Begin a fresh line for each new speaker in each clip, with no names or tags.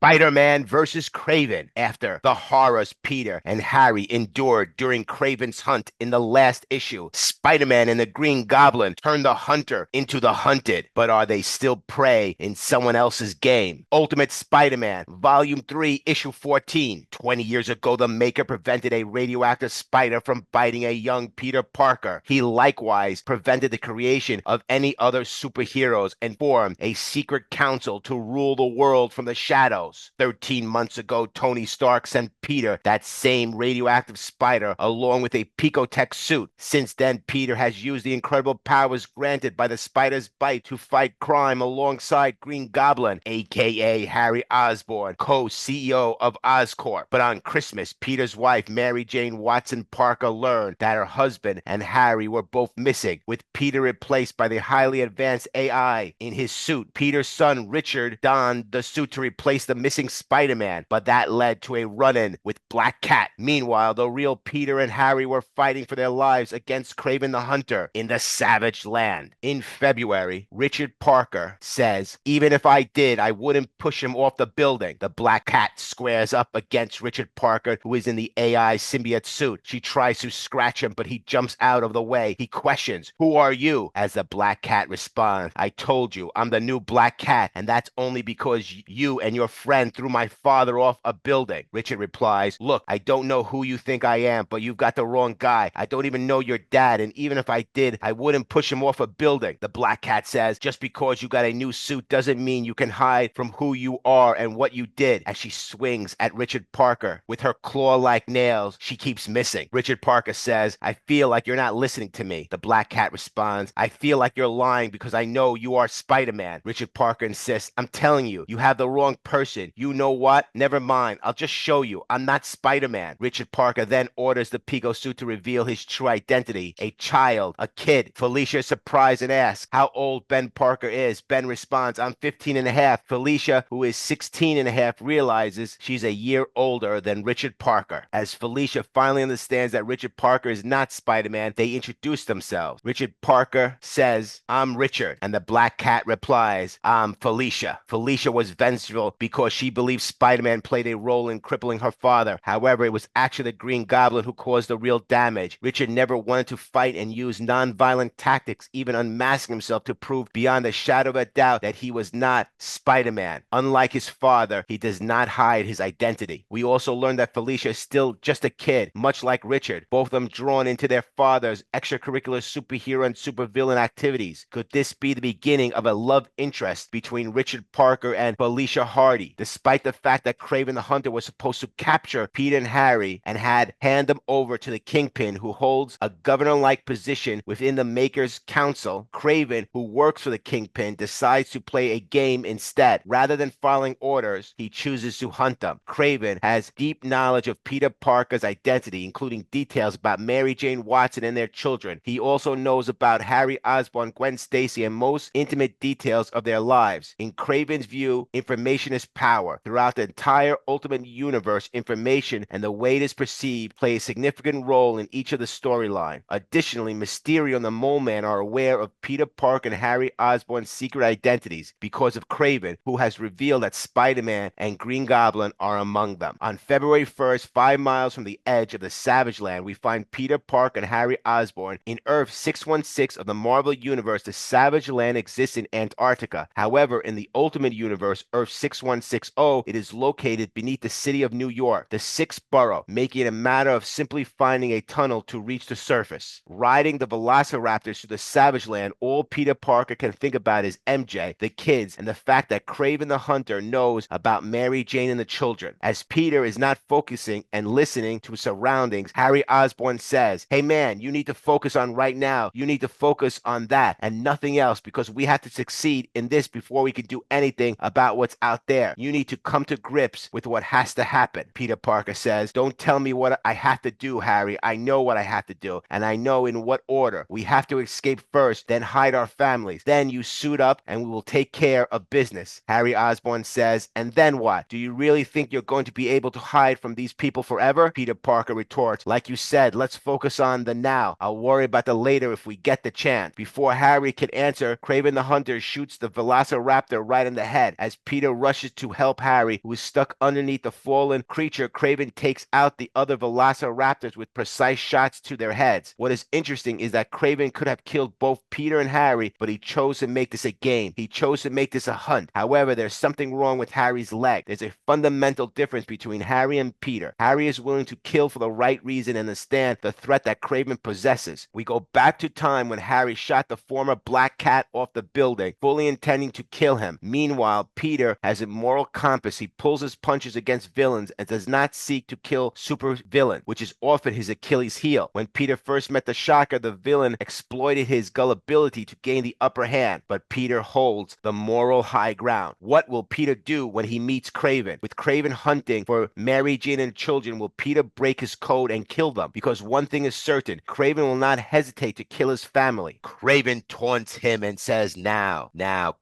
Spider-Man versus Kraven after the horrors Peter and Harry endured during Kraven's hunt in the last issue. Spider-Man and the Green Goblin turned the hunter into the hunted, but are they still prey in someone else's game? Ultimate Spider-Man, Volume 3, Issue 14. 20 years ago, the Maker prevented a radioactive spider from biting a young Peter Parker. He likewise prevented the creation of any other superheroes and formed a secret council to rule the world from the shadows. 13 months ago, Tony Stark sent Peter that same radioactive spider along with a Picotech suit. Since then, Peter has used the incredible powers granted by the spider's bite to fight crime alongside Green Goblin, aka Harry Osborn, co-CEO of Oscorp. But on Christmas, Peter's wife, Mary Jane Watson Parker, learned that her husband and Harry were both missing, with Peter replaced by the highly advanced AI in his suit. Peter's son, Richard, donned the suit to replace the missing Spider-Man, but that led to a run-in with Black Cat. Meanwhile, the real Peter and Harry were fighting for their lives against Kraven the Hunter in the Savage Land. In February, Richard Parker says, "Even if I did, I wouldn't push him off the building." The Black Cat squares up against Richard Parker, who is in the AI symbiote suit. She tries to scratch him, but he jumps out of the way. He questions, "Who are you?" As the Black Cat responds, "I told you, I'm the new Black Cat, and that's only because you and your friend threw my father off a building." Richard replies, "Look, I don't know who you think I am, but you've got the wrong guy. I don't even know your dad, and even if I did, I wouldn't push him off a building." The Black Cat says, "Just because you got a new suit doesn't mean you can hide from who you are and what you did." As she swings at Richard Parker with her claw-like nails, she keeps missing. Richard Parker says, "I feel like you're not listening to me." The Black Cat responds, "I feel like you're lying because I know you are Spider-Man." Richard Parker insists, "I'm telling you, you have the wrong person. You know what? Never mind. I'll just show you. I'm not Spider-Man." Richard Parker then orders the Pico suit to reveal his true identity, a child, a kid. Felicia is surprised and asks how old Ben Parker is. Ben responds, "I'm 15 and a half. Felicia, who is 16 and a half, realizes she's a year older than Richard Parker. As Felicia finally understands that Richard Parker is not Spider-Man, they introduce themselves. Richard Parker says, "I'm Richard," and the Black Cat replies, "I'm Felicia." Felicia was vengeful because she believes Spider-Man played a role in crippling her father. However, it was actually the Green Goblin who caused the real damage. Richard never wanted to fight and use non-violent tactics, even unmasking himself to prove beyond a shadow of a doubt that he was not Spider-Man. Unlike his father, he does not hide his identity. We also learned that Felicia is still just a kid, much like Richard, both of them drawn into their father's extracurricular superhero and supervillain activities. Could this be the beginning of a love interest between Richard Parker and Felicia Hardy? Despite the fact that Kraven the Hunter was supposed to capture Peter and Harry and had hand them over to the Kingpin, who holds a governor-like position within the Maker's Council, Kraven, who works for the Kingpin, decides to play a game instead. Rather than following orders, he chooses to hunt them. Kraven has deep knowledge of Peter Parker's identity, including details about Mary Jane Watson and their children. He also knows about Harry Osborn, Gwen Stacy, and most intimate details of their lives. In Kraven's view, information is power. Throughout the entire Ultimate Universe, information and the way it is perceived play a significant role in each of the storyline. Additionally, Mysterio and the Mole Man are aware of Peter Parker and Harry Osborn's secret identities because of Kraven, who has revealed that Spider-Man and Green Goblin are among them. On February 1st, 5 miles from the edge of the Savage Land, we find Peter Parker and Harry Osborn in Earth 616 of the Marvel Universe. The Savage Land exists in Antarctica. However, in the Ultimate Universe, Earth 6160, it is located beneath the city of New York, the sixth borough, making it a matter of simply finding a tunnel to reach the surface. Riding the Velociraptors through the Savage Land, all Peter Parker can think about is MJ, the kids, and the fact that Kraven the Hunter knows about Mary Jane and the children. As Peter is not focusing and listening to his surroundings, Harry Osborn says, "Hey man, you need to focus on right now. You need to focus on that and nothing else, because we have to succeed in this before we can do anything about what's out there. You need to come to grips with what has to happen." Peter Parker says, "Don't tell me what I have to do, Harry. I know what I have to do, and I know in what order. We have to escape first, then hide our families. Then you suit up and we will take care of business." Harry Osborn says, "And then what? Do you really think you're going to be able to hide from these people forever?" Peter Parker retorts, "Like you said, let's focus on the now. I'll worry about the later if we get the chance." Before Harry can answer, Kraven the Hunter shoots the Velociraptor right in the head. As Peter rushes to to help Harry, who is stuck underneath the fallen creature. Kraven takes out the other velociraptors with precise shots to their heads. What is interesting is that Kraven could have killed both Peter and Harry, but he chose to make this a game. He chose to make this a hunt. However, there's something wrong with Harry's leg. There's a fundamental difference between Harry and Peter. Harry is willing to kill for the right reason and understand the threat that Kraven possesses. We go back to time when Harry shot the former Black Cat off the building, fully intending to kill him. Meanwhile, Peter has a moral compass. He pulls his punches against villains and does not seek to kill super villain, which is often his Achilles heel. When Peter first met the Shocker, the villain exploited his gullibility to gain the upper hand, but Peter holds the moral high ground. What will Peter do when he meets Kraven? With Kraven hunting for Mary Jane and children, will Peter break his code and kill them? Because one thing is certain, Kraven will not hesitate to kill his family. Kraven taunts him and says, now,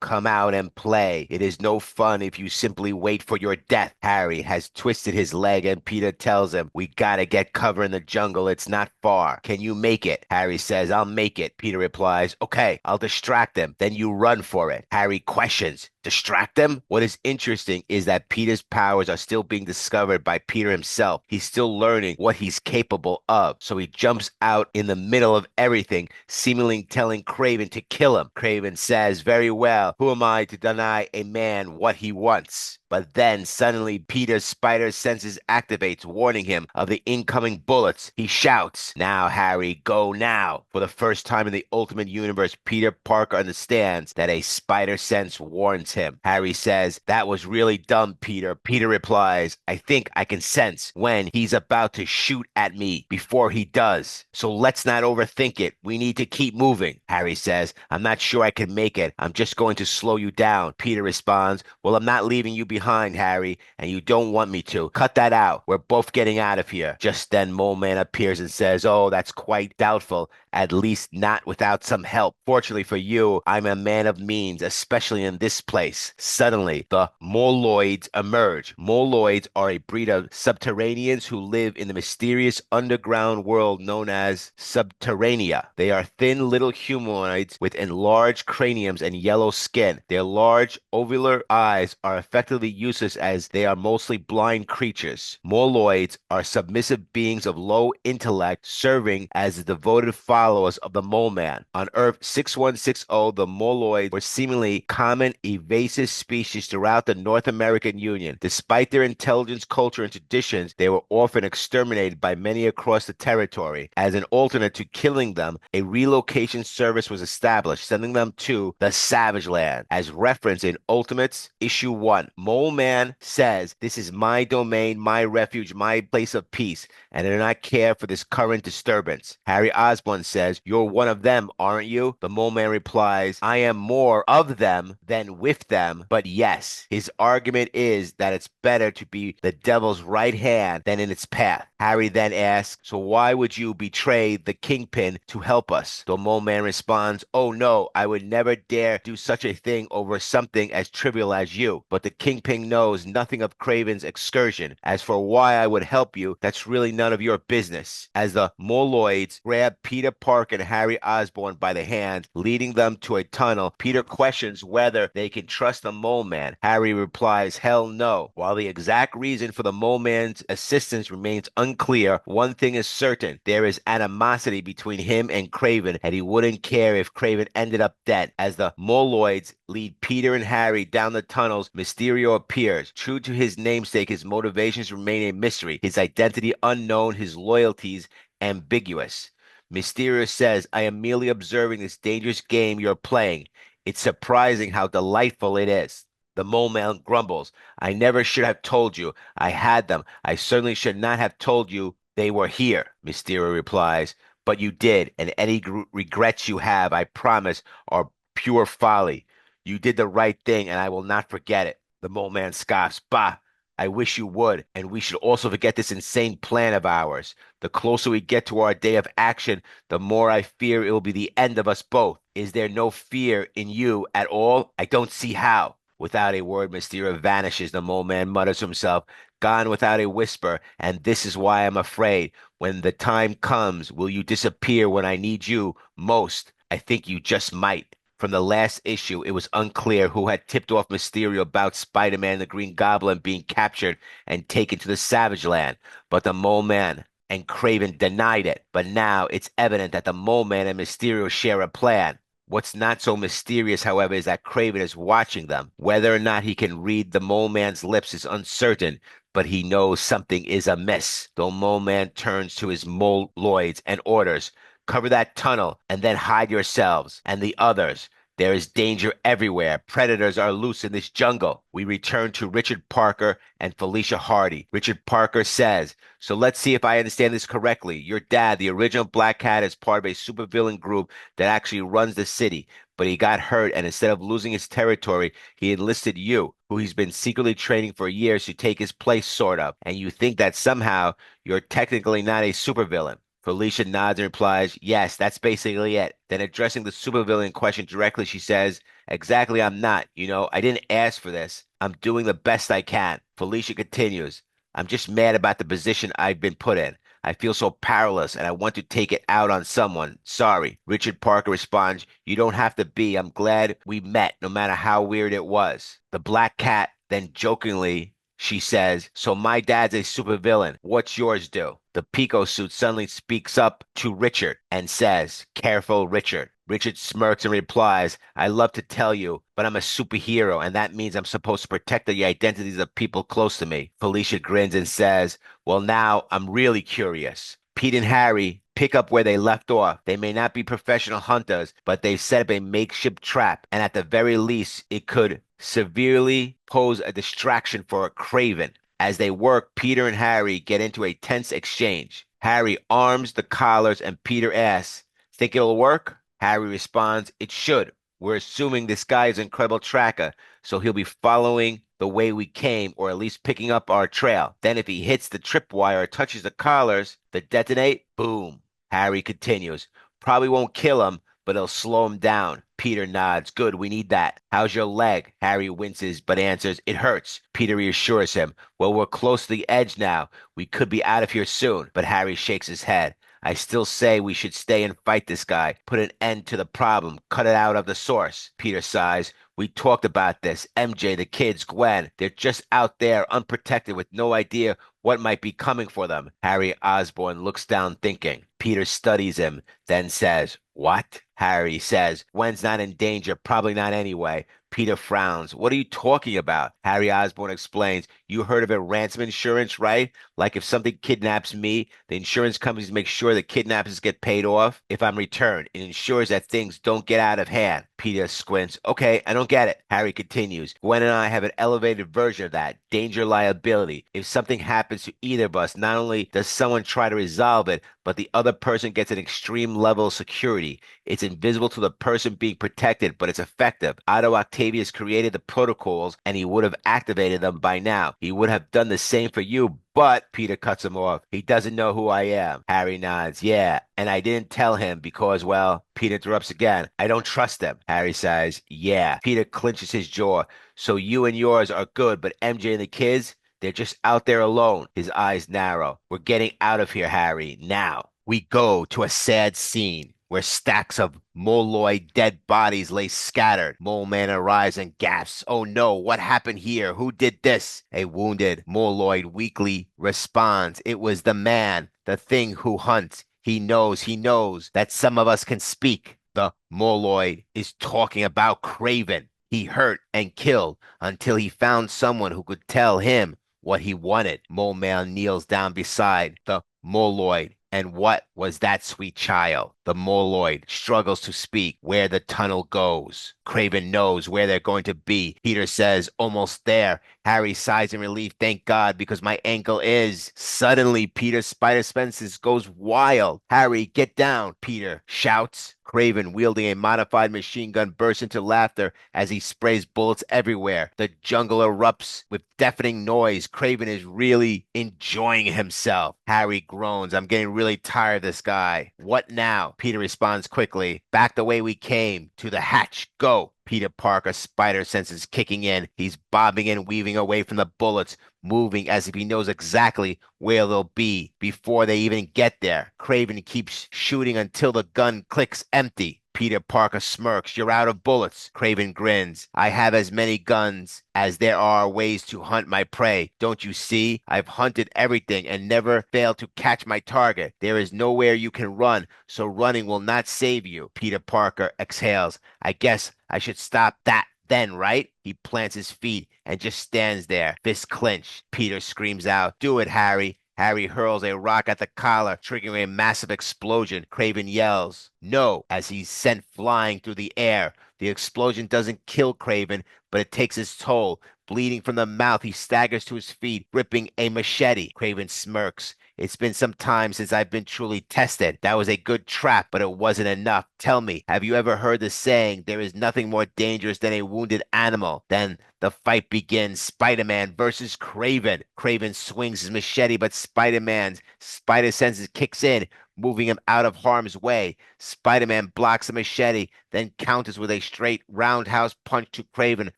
come out and play. It is no fun if you simply wait for your death. Harry has twisted his leg and Peter tells him, we gotta get cover in the jungle. It's not far. Can you make it? Harry says, I'll make it. Peter replies, okay, I'll distract them. Then you run for it. Harry questions, distract them? What is interesting is that Peter's powers are still being discovered by Peter himself. He's still learning what he's capable of. So he jumps out in the middle of everything, seemingly telling Kraven to kill him. Kraven says, very well, who am I to deny a man what he wants? But then suddenly Peter's spider senses activates, warning him of the incoming bullets. He shouts, now, Harry, go now. For the first time in the Ultimate Universe, Peter Parker understands that a spider sense warns him. Harry says, that was really dumb, Peter. Peter replies, I think I can sense when he's about to shoot at me before he does. So let's not overthink it. We need to keep moving. Harry says, I'm not sure I can make it. I'm just going to slow you down. Peter responds, well, I'm not leaving you behind, Harry, and you don't want me to. Cut that out. We're both getting out of here. Just then, Mole Man appears and says, oh, that's quite doubtful. At least not without some help. Fortunately for you, I'm a man of means, especially in this place. Suddenly, the Moloids emerge. Moloids are a breed of subterraneans who live in the mysterious underground world known as Subterranea. They are thin little humanoids with enlarged craniums and yellow skin. Their large, ovular eyes are effectively useless as they are mostly blind creatures. Moloids are submissive beings of low intellect, serving as the devoted followers of the Mole Man. On Earth 6160, the Moloids were seemingly common, evasive species throughout the North American Union. Despite their intelligence, culture, and traditions, they were often exterminated by many across the territory. As an alternate to killing them, a relocation service was established, sending them to the Savage Land. As referenced in Ultimates Issue 1, Mole Man says, this is my domain, my refuge, my place of peace, and I do not care for this current disturbance. Harry Osborn says, you're one of them, aren't you? The Mole Man replies, I am more of them than with them, but yes. His argument is that it's better to be the devil's right hand than in its path. Harry then asks, so why would you betray the Kingpin to help us? The Mole Man responds, oh no, I would never dare do such a thing over something as trivial as you. But the Kingpin knows nothing of Kraven's excursion. As for why I would help you, that's really none of your business. As the Moloids grab Peter Parker and Harry Osborn by the hand, leading them to a tunnel, Peter questions whether they can trust the Mole Man. Harry replies, hell no. While the exact reason for the Mole Man's assistance remains unclear, one thing is certain. There is animosity between him and Kraven, and he wouldn't care if Kraven ended up dead. As the Moloids lead Peter and Harry down the tunnels, Mysterio appears. True to his namesake, his motivations remain a mystery, his identity unknown, his loyalties ambiguous. Mysterio says, I am merely observing this dangerous game you're playing. It's surprising how delightful it is. The Mole Man grumbles, I never should have told you. I had them. I certainly should not have told you they were here. Mysterio replies, but you did, and any regrets you have, I promise, are pure folly. You did the right thing, and I will not forget it. The Mole Man scoffs, bah, I wish you would, and we should also forget this insane plan of ours. The closer we get to our day of action, the more I fear it will be the end of us both. Is there no fear in you at all? I don't see how. Without a word, Mysterio vanishes. The Mole Man mutters to himself, gone without a whisper, and this is why I'm afraid. When the time comes, will you disappear when I need you most? I think you just might. From the last issue, it was unclear who had tipped off Mysterio about Spider-Man and the Green Goblin being captured and taken to the Savage Land, but the Mole Man and Kraven denied it. But now it's evident that the Mole Man and Mysterio share a plan. What's not so mysterious, however, is that Kraven is watching them. Whether or not he can read the Mole Man's lips is uncertain, but he knows something is amiss. The Mole Man turns to his Moloids and orders, "Cover that tunnel and then hide yourselves and the others. There is danger everywhere. Predators are loose in this jungle." We return to Richard Parker and Felicia Hardy. Richard Parker says, "So let's see if I understand this correctly. Your dad, the original Black Cat, is part of a supervillain group that actually runs the city, but he got hurt, and instead of losing his territory, he enlisted you, who he's been secretly training for years to take his place, sort of. And you think that somehow you're technically not a supervillain." Felicia nods and replies, "Yes, that's basically it." Then addressing the supervillain question directly, she says, "Exactly, I'm not. I didn't ask for this. I'm doing the best I can." Felicia continues, "I'm just mad about the position I've been put in. I feel so powerless and I want to take it out on someone. Sorry." Richard Parker responds, "You don't have to be. I'm glad we met, no matter how weird it was." The Black Cat then jokingly she says, "So my dad's a supervillain. What's yours do?" The Pico suit suddenly speaks up to Richard and says, "Careful, Richard." Richard smirks and replies, "I love to tell you, but I'm a superhero, and that means I'm supposed to protect the identities of people close to me." Felicia grins and says, "Well, now I'm really curious. Pete and Harry pick up where they left off. They may not be professional hunters, but they've set up a makeshift trap, and at the very least, it could severely pose a distraction for a Kraven. As they work, Peter and Harry get into a tense exchange. Harry arms the collars, and Peter asks, "Think it'll work?" Harry responds, "It should. We're assuming this guy is an incredible tracker, so he'll be following the way we came, or at least picking up our trail. Then if he hits the tripwire or touches the collars, the detonate, boom." Harry continues, "Probably won't kill him, but it'll slow him down." Peter nods. "Good, we need that. How's your leg?" Harry winces, but answers, "It hurts." Peter reassures him, "Well, we're close to the edge now. We could be out of here soon." But Harry shakes his head. "I still say we should stay and fight this guy. Put an end to the problem. Cut it out of the source." Peter sighs. "We talked about this. MJ, the kids, Gwen, they're just out there unprotected with no idea what might be coming for them." Harry Osborn looks down thinking. Peter studies him, then says, "What?" Harry says, "Gwen's not in danger, probably not anyway." Peter frowns. "What are you talking about?" Harry Osborn explains, "You heard of a ransom insurance, right? Like if something kidnaps me, the insurance companies make sure the kidnappers get paid off if I'm returned. It ensures that things don't get out of hand." Peter squints. "Okay, I don't get it." Harry continues, "Gwen and I have an elevated version of that. Danger liability. If something happens to either of us, not only does someone try to resolve it, but the other person gets an extreme level of security. It's invisible to the person being protected, but it's effective. Otto Octavius created the protocols, and he would have activated them by now. He would have done the same for you, but," Peter cuts him off, "he doesn't know who I am." Harry nods. "Yeah, and I didn't tell him because, well," Peter interrupts again, "I don't trust him." Harry says, "Yeah." Peter clenches his jaw. "So you and yours are good, but MJ and the kids, they're just out there alone." His eyes narrow. "We're getting out of here, Harry, now." We go to a sad scene where stacks of Moloid dead bodies lay scattered. Mole Man arrives and gasps, "Oh no, what happened here? Who did this?" A wounded Moloid weakly responds, "It was the man, the thing who hunts. He knows that some of us can speak." The Moloid is talking about Kraven. He hurt and killed until he found someone who could tell him what he wanted. Mole Man kneels down beside the Moloid. "And what was that, sweet child?" The Moloid struggles to speak. "Where the tunnel goes." Kraven knows where they're going to be. Peter says, "Almost there." Harry sighs in relief. "Thank God, because my ankle is." Suddenly, Peter's spider senses goes wild. "Harry, get down," Peter shouts. Kraven, wielding a modified machine gun, bursts into laughter as he sprays bullets everywhere. The jungle erupts with deafening noise. Kraven is really enjoying himself. Harry groans, "I'm getting really tired of this guy." "What now?" Peter responds quickly. "Back the way we came. To the hatch. Go." Peter Parker's spider senses kicking in. He's bobbing and weaving away from the bullets, moving as if he knows exactly where they'll be before they even get there. Kraven keeps shooting until the gun clicks empty. Peter Parker smirks. You're out of bullets. Kraven grins. I have as many guns as there are ways to hunt my prey. Don't you see? I've hunted everything and never failed to catch my target. There is nowhere you can run, so running will not save you. Peter Parker exhales. I guess I should stop that then, right? He plants his feet and just stands there, fists clenched. Peter screams out, Do it, Harry. Harry hurls a rock at the collar, triggering a massive explosion. Kraven yells, No, as he's sent flying through the air. The explosion doesn't kill Kraven, but it takes its toll. Bleeding from the mouth, he staggers to his feet, gripping a machete. Kraven smirks. It's been some time since I've been truly tested. That was a good trap, but it wasn't enough. Tell me, have you ever heard the saying, there is nothing more dangerous than a wounded animal? Then the fight begins. Spider-Man versus Kraven. Kraven swings his machete, but Spider-Man's spider senses kicks in, moving him out of harm's way. Spider-Man blocks the machete, then counters with a straight roundhouse punch to Kraven,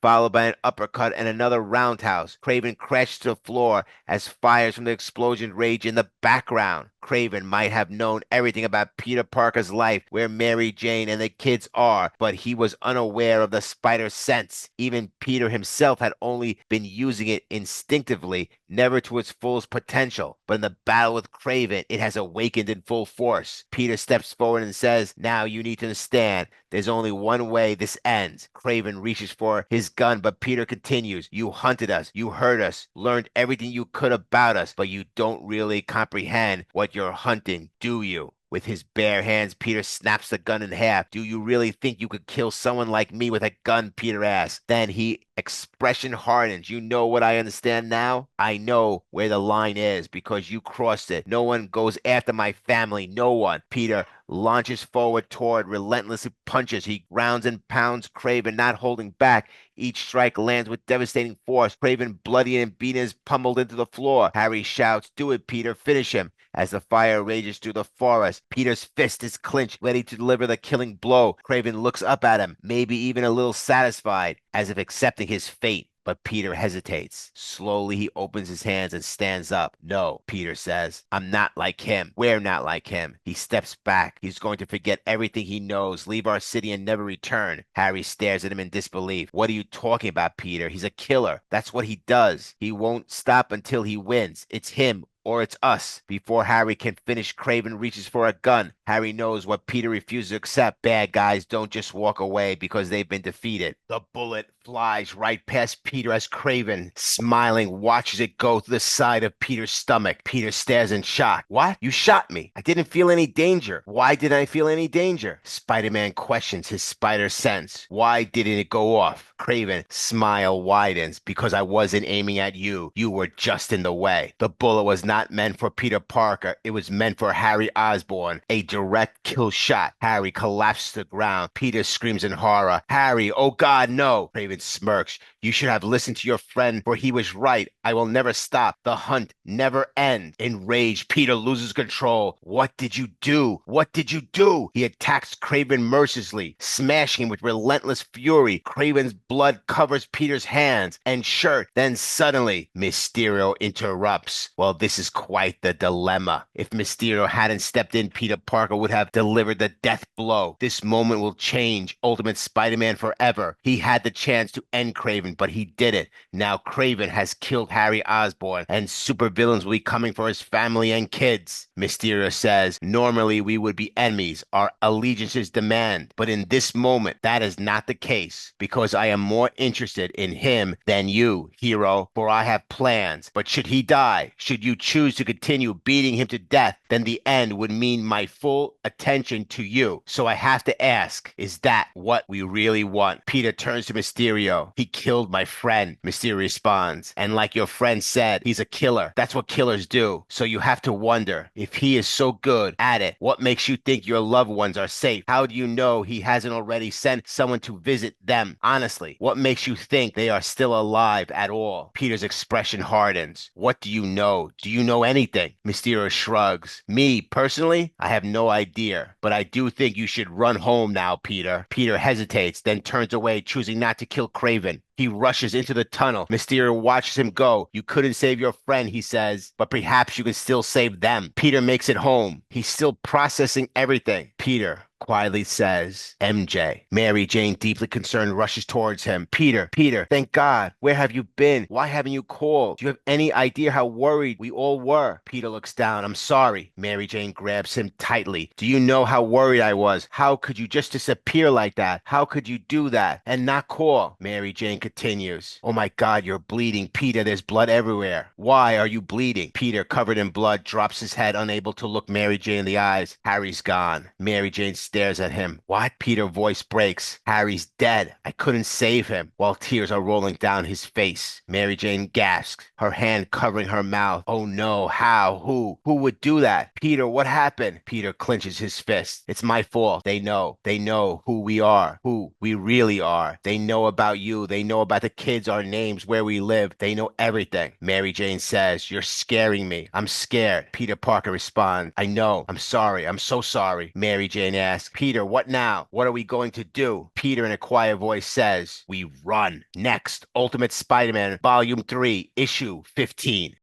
followed by an uppercut and another roundhouse. Kraven crashes to the floor as fires from the explosion rage in the background. Kraven might have known everything about Peter Parker's life, where Mary Jane and the kids are, but he was unaware of the spider sense. Even Peter himself had only been using it instinctively, never to its fullest potential. But in the battle with Kraven, it has awakened in full force. Peter steps forward and says, Now you need to understand. There's only one way this ends. Kraven reaches for his gun, but Peter continues. You hunted us, you hurt us, learned everything you could about us, but you don't really comprehend what you're hunting, do you? With his bare hands, Peter snaps the gun in half. Do you really think you could kill someone like me with a gun? Peter asks. Then he expression hardens. You know what I understand now? I know where the line is because you crossed it. No one goes after my family. No one. Peter launches forward toward, relentlessly punches. He rounds and pounds Kraven, not holding back. Each strike lands with devastating force. Kraven, bloody and beaten, is pummeled into the floor. Harry shouts, Do it, Peter. Finish him. As the fire rages through the forest, Peter's fist is clenched, ready to deliver the killing blow. Kraven looks up at him, maybe even a little satisfied, as if accepting his fate. But Peter hesitates. Slowly, he opens his hands and stands up. No, Peter says, I'm not like him. We're not like him. He steps back. He's going to forget everything he knows, leave our city and never return. Harry stares at him in disbelief. What are you talking about, Peter? He's a killer. That's what he does. He won't stop until he wins. It's him or it's us. Before Harry can finish, Kraven reaches for a gun. Harry knows what Peter refuses to accept. Bad guys don't just walk away because they've been defeated. The bullet flies right past Peter as Kraven, smiling, watches it go through the side of Peter's stomach. Peter stares in shock. What? You shot me. I didn't feel any danger. Why didn't I feel any danger? Spider-Man questions his spider sense. Why didn't it go off? Kraven smile widens. Because I wasn't aiming at you. You were just in the way. The bullet was not meant for Peter Parker. It was meant for Harry Osborn. A direct kill shot. Harry collapses to the ground. Peter screams in horror. Harry, oh God, no. Kraven smirks. You should have listened to your friend, for he was right. I will never stop. The hunt never ends. Enraged, Peter loses control. What did you do? What did you do? He attacks Kraven mercilessly, smashing him with relentless fury. Kraven's blood covers Peter's hands and shirt. Then suddenly, Mysterio interrupts. Well, this is quite the dilemma. If Mysterio hadn't stepped in, Peter Parker would have delivered the death blow. This moment will change Ultimate Spider-Man forever. He had the chance to end Kraven, but he didn't. Now Kraven has killed Harry Osborn, and supervillains will be coming for his family and kids. Mysterio says, normally we would be enemies. Our allegiances demand. But in this moment, that is not the case, because I am more interested in him than you, hero, for I have plans. But should he die, should you choose to continue beating him to death, then the end would mean my full attention to you. So I have to ask, is that what we really want? Peter turns to Mysterio. He killed my friend, Mysterio responds. And like your friend said, he's a killer. That's what killers do. So you have to wonder, if he is so good at it, what makes you think your loved ones are safe? How do you know he hasn't already sent someone to visit them? Honestly, what makes you think they are still alive at all? Peter's expression hardens. What do you know? Do you know anything? Mysterio shrugs. Me, personally, I have no idea. But I do think you should run home now, Peter. Peter hesitates, then turns away, choosing not to kill Kraven. He rushes into the tunnel. Mysterio watches him go. You couldn't save your friend, he says, but perhaps you can still save them. Peter makes it home. He's still processing everything. Peter, quietly says, MJ. Mary Jane, deeply concerned, rushes towards him. Peter, thank God. Where have you been? Why haven't you called? Do you have any idea how worried we all were? Peter looks down. I'm sorry. Mary Jane grabs him tightly. Do you know how worried I was? How could you just disappear like that? How could you do that and not call? Mary Jane continues. Oh my God, you're bleeding. Peter, there's blood everywhere. Why are you bleeding? Peter, covered in blood, drops his head, unable to look Mary Jane in the eyes. Harry's gone. Mary Jane stares at him. What? Peter's voice breaks. Harry's dead. I couldn't save him. While tears are rolling down his face. Mary Jane gasps, her hand covering her mouth. Oh no, how? Who? Who would do that? Peter, what happened? Peter clenches his fist. It's my fault. They know. They know who we are, who we really are. They know about you. They know about the kids, our names, where we live. They know everything. Mary Jane says, you're scaring me. I'm scared. Peter Parker responds, I know. I'm sorry. I'm so sorry. Mary Jane asks, Peter, what now? What are we going to do? Peter in a quiet voice says, we run. Next, Ultimate Spider-Man, Volume 3, Issue 15.